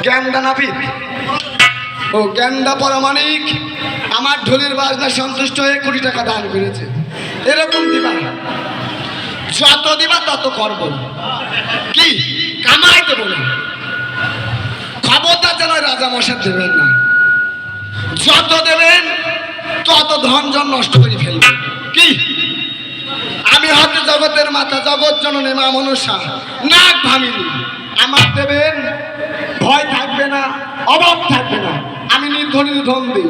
জ্ঞানদা নাপিত ও জ্ঞানদা পরমাণিক আমার ঢোলের বাজনা সন্তুষ্ট হয়ে 20 টাকা দান করেছে। এরকম দিবা, যত দিবা তত করব, কি কামাই দেবো না। খবরদার যেন রাজা মশাই দেবেন না, যত দেবেন তত ধন জন নষ্ট করে ফেলবেন। কি আমি হচ্ছে জগতের মাতা, জগৎ জননী মা মনসা, নাক ভাঙিনি। আমার দেবেন, ভয় থাকবে না, অভাব থাকবে না। আমি নির্ধনী ধন দিই,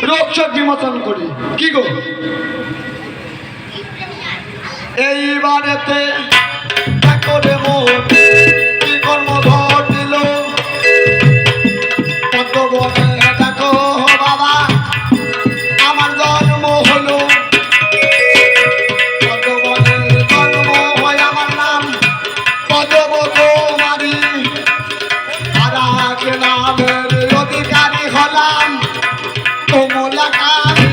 রোগ শোক বিমোচন করি। কি গো এইবারেতে করে কি কর্ম ঘটিল, কত বলে দেখো বাবা আমার জন্ম হলো, কত বলে জন্ম হয় আমার নাম পদব কুমারী, আর নামের অধিকারী হলাম কমলাকারী।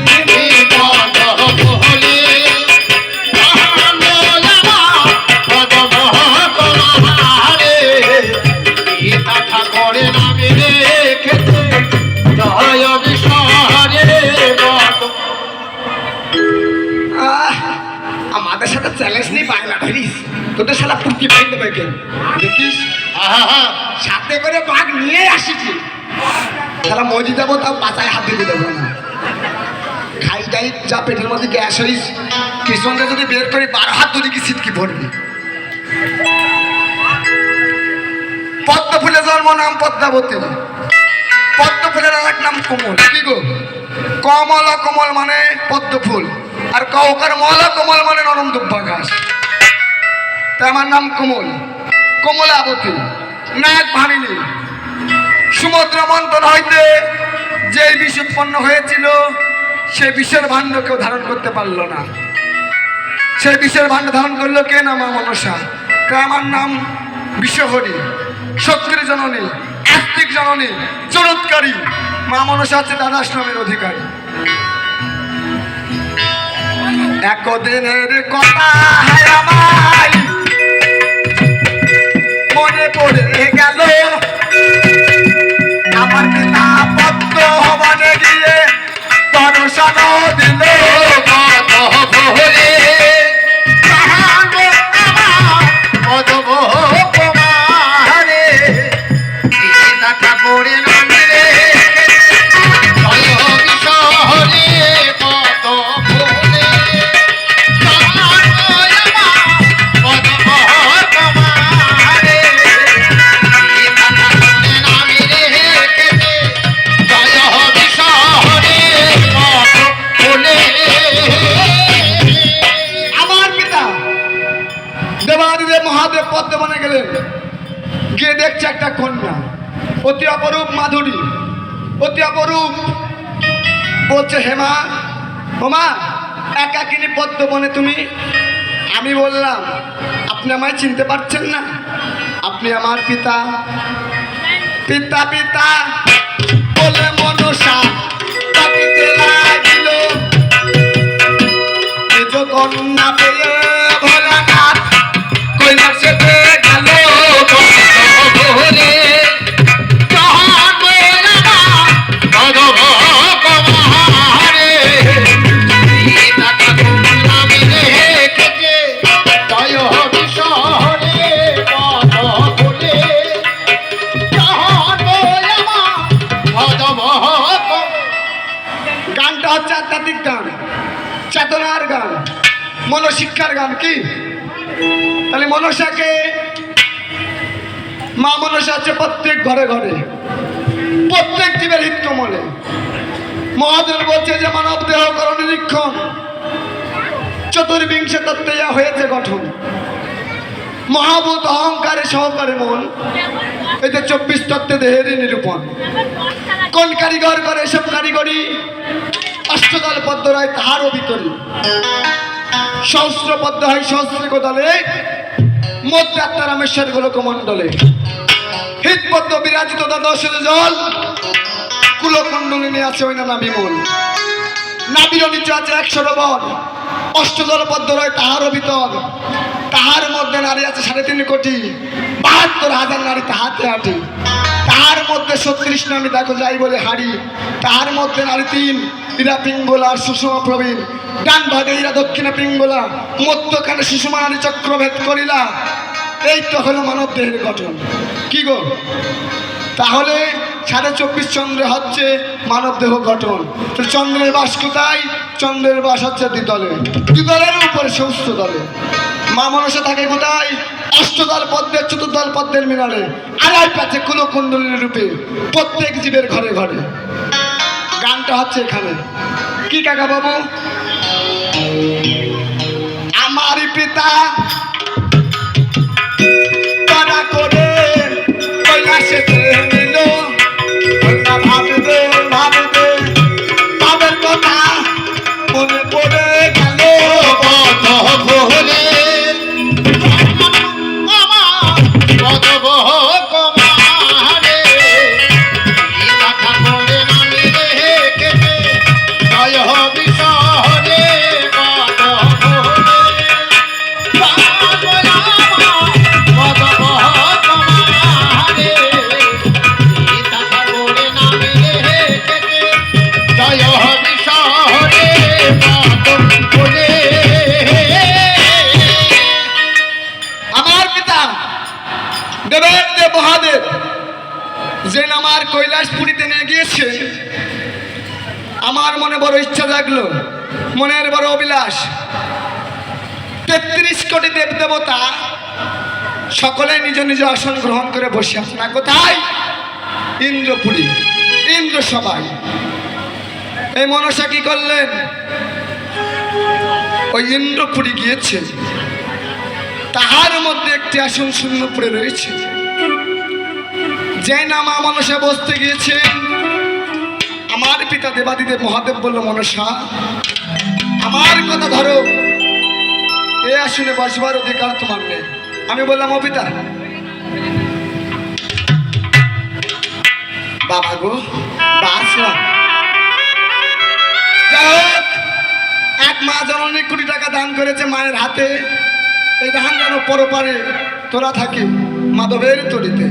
আমাদের সাথে চ্যালেঞ্জ নেই, বাংলা ধরিস তোদের সালা ফুটি পাই দেবে কেন দেখিস, সাথে করে বাঘ নিয়ে আসিছি। তারা মজি যাবো, তাও পাচায় হাত দিতে দেবো না। খাই যাই যা পেটের মধ্যে গ্যাস হইস, কৃষ্ণকে যদি বের করে 12 হাত ধরে কি সিটকি পড়বি। পদ্ম ফুলের জন্ম নাম পদ্মাবতী, পদ্ম ফুলের আর এক নাম কোমল। কি গো কমল কমল মানে পদ্ম ফুল, আর কৌকার মলা কমল মানে নরম দুব্বা ঘাস। তাই আমার নাম কোমল, কমলাবতী, নাক ভাঙিনি। সমুদ্র মন্থন হইতে যে বিষ উৎপন্ন হয়েছিল, সেই বিষের ভাণ্ড কেউ ধারণ করতে পারলো না। সেই বিষের ভাণ্ড ধারণ করলো কে না মা মনসা। তাই আমার নাম বিশ্বহরি, শক্তির জননী, আস্তিক জননী, চরৎকারী। মা মনসা হচ্ছে দ্বাদশ নামের অধিকারী। একদিনের কথা আমায় মনে পড়ে গেল, আমার পিতা পদ্ম ভবনে গিয়ে দর্শন দিল। মহাদেব পদ্মবনে গেলেন, গিয়ে দেখছে একটা কন্যা, অতি অপরূপ মাধুরী, অতি অপরূপ। বলছে হেমা, হোমা একাকিনী পদ্মবনে তুমি? আমি বললাম আপনি আমায় চিনতে পারছেন না, আপনি আমার পিতা। পিতা পিতা বলে মনসা ডাকিতে লাগিল, নিজ কন্যা পেয়ে ভোলানাথ কৈলাসেতে গেল। গানটা হচ্ছে আধ্যাত্মিক গান, চেতনার গান, মনশিক্ষার গান। কি তাহলে মনসাকে, মা মনসা হচ্ছে প্রত্যেক ঘরে ঘরে, প্রত্যেক জীবের হিত কমলে। মহাদেব বলছে যে মানব দেহ কর নিরীক্ষণ, চতুর্বিংশ তত্ত্বে হয়েছে গঠন। মহাভূত অহংকারে সহকারে মন, এতে 24 তত্ত্বে দেহেরই নিরূপণ। কোন কারিগর করে এসব কারিগরি, অষ্টদল পদ্ম রায় তাহারও ভিতরে। সহস্র পদ্ম হয় সহস্র কোদলে, মধ্যে আত্মা রামেশ্বর গোলকমণ্ডলে। হৃদপদ্ম বিরাজিত দ্বাদশ জল, কুলকুণ্ডলিনী আছে ওই নানা বিমল। নাবির নিচে আছে 100 সরোবর, অষ্টদল পদ্ম রয় তাহারও ভিতর। তাহার মধ্যে নারী আছে 3.5 কোটি, 72,000 নারী তাহাতে আটে। তাহার মধ্যে 36 নামে দেখো যাই বলে হারি, তাহার মধ্যে নারী 3, ইরা পিঙ্গলা আর সুষমা প্রবীণ, ডান ভাগে ইরা দক্ষিণে পিঙ্গলা, মধ্যখানে সুষমা নারী চক্রভেদ করিলা। এই তো হলো মানব দেহের গঠন। কি গো, তাহলে 24.5 চন্দ্রে হচ্ছে মানব দেহ গঠন। তো চন্দ্রের বাস কোথায়? চন্দ্রের বাস হচ্ছে দ্বিতলে, দ্বিতলের উপরে সহস্র দলে। মা মনসা থাকে কোথায়? অষ্টদল পদ্মের চতুর্দল পদ্মের মিনারে, আড়াই পাচ্ছে কুলকুণ্ডলীর রূপে প্রত্যেক জীবের ঘরে ঘরে। গানটা হচ্ছে এখানে। কি কাকা বাবু? আমার পিতা তারা করে কৈলাসেতে নিল, ভাববে ভাববে তাদের কথা মনে পড়ে গেল কত ভোরে। মহাদেব যে আমার কৈলাসপুরীতে নিয়ে গিয়েছে, আমার মনে বড় ইচ্ছা জাগলো, মনের বড় অভিলাষ। 33 কোটি দেব দেবতা সকলে নিজ নিজ আসন গ্রহণ করে বসে আছে না কোথায়? ইন্দ্রপুরী, ইন্দ্র সভায়। এই মনসা কি করলেন? ওই ইন্দ্রপুরী গিয়েছে, তাহার মধ্যে একটি আসন শূন্য পড়ে রয়েছে। যে না মা মনসা বসতে গিয়েছেন, আমার পিতা দেবাদিদেব মহাদেব বলল, মনসা আমার কথা ধরো, এ আসনে বসবার অধিকার তোমার নেই। আমি বললাম, ও পিতা, বাবা গো বাসলাম। যাই হোক, এক মা জননী 20 টাকা দান করেছে মায়ের হাতে। এই ধান যেন পরপারে তোরা থাকে মাধবের তরিতে।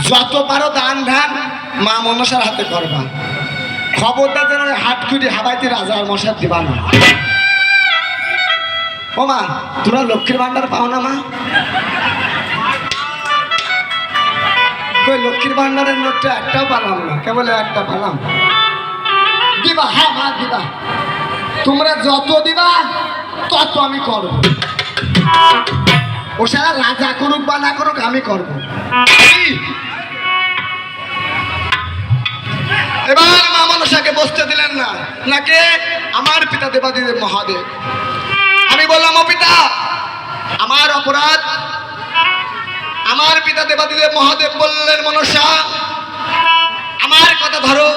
যত পারো দান ধান মা মনসার হাতে করবা, খবরদার যেন হাত খুঁড়ি হাবাইতে রাজার মশার দিবা না। ও মা, তোরা লক্ষ্মীর ভান্ডার পাও না মা? কই লক্ষ্মীর ভান্ডারের নোটটা একটাও পালাম না, কেবল একটা পালাম। দিবা? হ্যাঁ মা দিবা, তোমরা যত দিবা তত আমি করব। ও সারা রাজা করুক বা না করুক আমি করব। এবার মা মনসাকে বসতে দিলেন না, নাকে আমার পিতা দেবাদিদেব মহাদেব। আমি বললাম, ও পিতা আমার অপরাধ। আমার পিতা দেবাদিদেব মহাদেব বললেন, মনসা আমার কথা ধরো।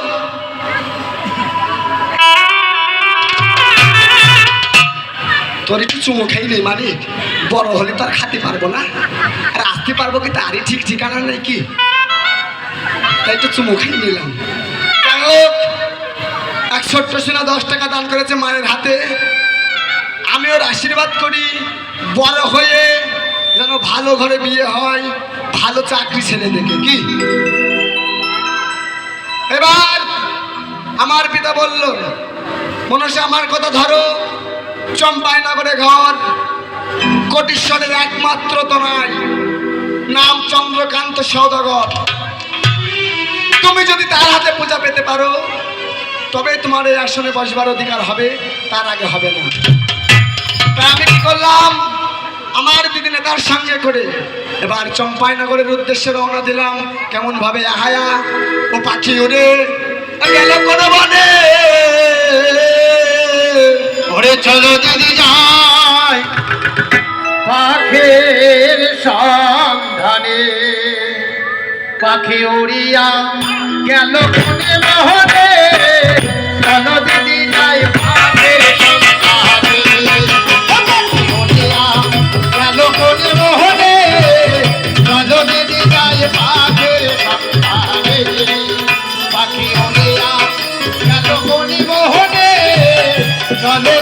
তোর একটু চুমু খাই নেই মালিক, বড় হলে তো আর খাতে পারবো না, আর আসতে পারবো কি তারই ঠিক ঠিকানা নেই কি, তাই একটু চুমু খাই নিলাম। যাই হোক, 110 টাকা দান করেছে মায়ের হাতে। আমি ওর আশীর্বাদ করি বড় হয়ে যেন ভালো ঘরে বিয়ে হয়, ভালো চাকরি ছেলে দেখে। কি এবার আমার পিতা বলল, মনসা আমার কথা ধরো। চম্পাইনগরে ঘর, কোটিশ্বরের একমাত্র তো নাই, নাম চন্দ্রকান্ত সওদাগর। তুমি যদি তার হাতে পূজা পেতে পারো তবে তোমার এই আসনে বসবার অধিকার হবে, তার আগে হবে না। তাই আমি কি করলাম, আমার দিদি নেতার সঙ্গে করে এবার চম্পাইনগরের উদ্দেশ্যে রওনা দিলাম। কেমন ভাবে আহায়া ও পাখি উড়ে গেল কোন বনে, ওরে চলো দিদি যাই পাখির সন্ধানে, পাখি উড়িয়া গেল কোনে মোহনে, চলো দিদি যাই পাখির সন্ধানে, উড়িয়া গেল কোনে মোহনে, চলো দিদি যাই পাখির সন্ধানে, পাখি উড়িয়া গেল কোনে মোহনে, চলো।